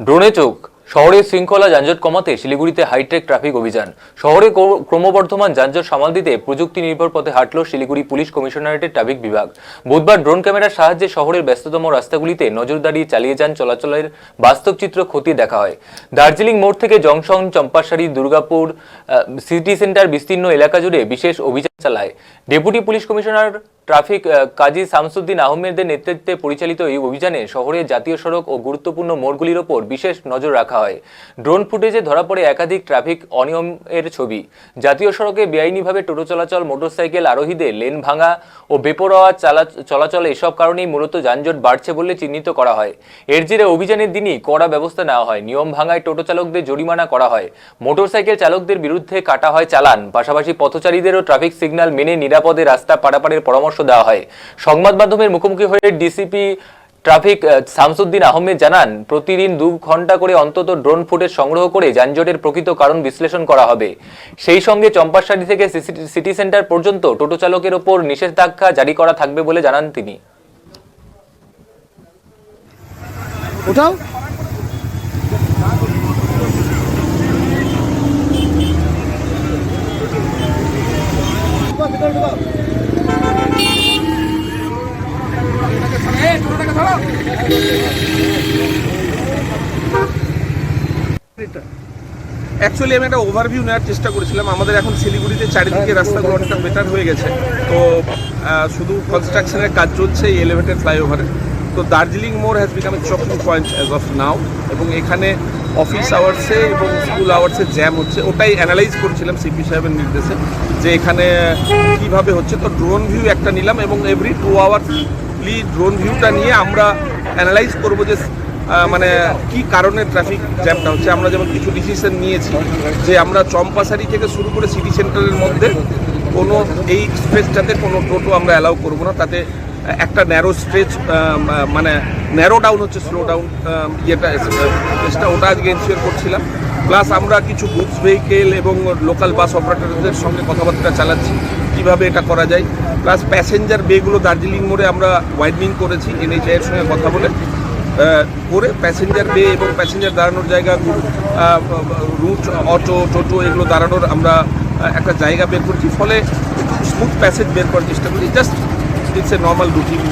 ড্রোনে চোখ শহরের শৃঙ্খলা যানজট কমাতে শিলিগুড়িতে হাইটেক ট্রাফিক অভিযান। শহরে ক্রমবর্ধমান যানজট সামাল দিতে প্রযুক্তি নির্ভর পথে হাঁটল শিলিগুড়ি পুলিশ কমিশনারেটের ট্রাফিক বিভাগ। বুধবার ড্রোন ক্যামেরার সাহায্যে শহরের ব্যস্ততম রাস্তাগুলিতে নজরদারি চালিয়ে যান চলাচলের বাস্তব চিত্র খতিয়ে দেখা হয়। দার্জিলিং মোড় থেকে জংশন, চম্পাশাড়ি, দুর্গাপুর সিটি সেন্টার বিস্তীর্ণ এলাকা জুড়ে বিশেষ অভিযান চালায় ডেপুটি পুলিশ কমিশনার ট্রাফিক কাজী শামসুদ্দিন আহমেদের নেতৃত্বে পরিচালিত এই অভিযানে শহরের জাতীয় সড়ক ও গুরুত্বপূর্ণ মোড়গুলির ওপর বিশেষ নজর রাখা হয়। ড্রোন ফুটেজে ধরা পড়ে একাধিক ট্রাফিক অনিয়মের ছবি। জাতীয় সড়কে বেআইনিভাবে টোটো চলাচল, মোটরসাইকেল আরোহীদের লেন ভাঙা ও বেপরোয়া চলাচল এসব কারণেই মূলত যানজট বাড়ছে বলে চিহ্নিত করা হয়। এর জেরে অভিযানের দিনই কড়া ব্যবস্থা নেওয়া হয়। নিয়ম ভাঙায় টোটো চালকদের জরিমানা করা হয়। মোটরসাইকেল চালকদের বিরুদ্ধে কাটা হয় চালান। পাশাপাশি পথচারীদেরও ট্রাফিক সিগন্যাল মেনে নিরাপদে রাস্তা পারাপারের পরামর্শ দেওয়া হয়। সংবাদ মাধ্যমের মুখোমুখি হয়ে ডিসিপি ট্রাফিক শামসুদ্দিন আহমেদ জানান, প্রতিদিন 2 ঘন্টা করে অন্তত ড্রোন ফুটেজ সংগ্রহ করে যানজটের প্রকৃত কারণ বিশ্লেষণ করা হবে। সেই সঙ্গে চম্পাশাড়ি থেকে সিটি সেন্টার পর্যন্ত টোটো চালকের ওপর নিষেধাজ্ঞা জারি করা থাকবে বলে জানান তিনি। অ্যাকচুয়ালি আমি একটা ওভারভিউ নেওয়ার চেষ্টা করেছিলাম। আমাদের এখন শিলিগুড়িতে চারিদিকে রাস্তাগুলো অনেকটা বেটার হয়ে গেছে, তো শুধু কনস্ট্রাকশনের কাজ চলছে এই এলিভেটেড ফ্লাইওভারে। তো দার্জিলিং মোড় has become a choking point as of now, এবং এখানে অফিস আওয়ার্সে এবং স্কুল আওয়ার্সে জ্যাম হচ্ছে, ওটাই অ্যানালাইজ করছিলাম সিপি সাহেবের নির্দেশে যে এখানে কীভাবে হচ্ছে। তো ড্রোন ভিউ একটা নিলাম এবং এভরি 2 আওয়ার্সলি ড্রোন ভিউটা নিয়ে আমরা অ্যানালাইজ করবো যে মানে কি কারণে ট্রাফিক জ্যামটা হচ্ছে। আমরা যেমন কিছু ডিসিশন নিয়েছি যে আমরা চম্পাশাড়ি থেকে শুরু করে সিটি সেন্টারের মধ্যে কোনো এই স্ট্রেচটাতে কোনো টোটো আমরা অ্যালাউ করবো না। তাতে একটা ন্যারো স্ট্রেচ, মানে ন্যারো ডাউন হচ্ছে, স্লো ডাউন স্ট্রেচটা, ওটা আজকে এনশিওর করছিলাম। প্লাস আমরা কিছু গুডস ভেহিকেল এবং লোকাল বাস অপারেটরদের সঙ্গে কথাবার্তা চালাচ্ছি কীভাবে এটা করা যায়। প্লাস প্যাসেঞ্জার বেগুলো দার্জিলিং মোড়ে আমরা ওয়াইডনিং করেছি এনএইচআইয়ের সঙ্গে কথা বলে করে প্যাসেঞ্জার বে এবং প্যাসেঞ্জার দাঁড়ানোর জায়গা, রুট, অটো, টোটো এগুলো দাঁড়ানোর আমরা একটা জায়গা বের করছি, ফলে স্মুথ প্যাসেজ বের করার চেষ্টা করি। Just it's a normal routine.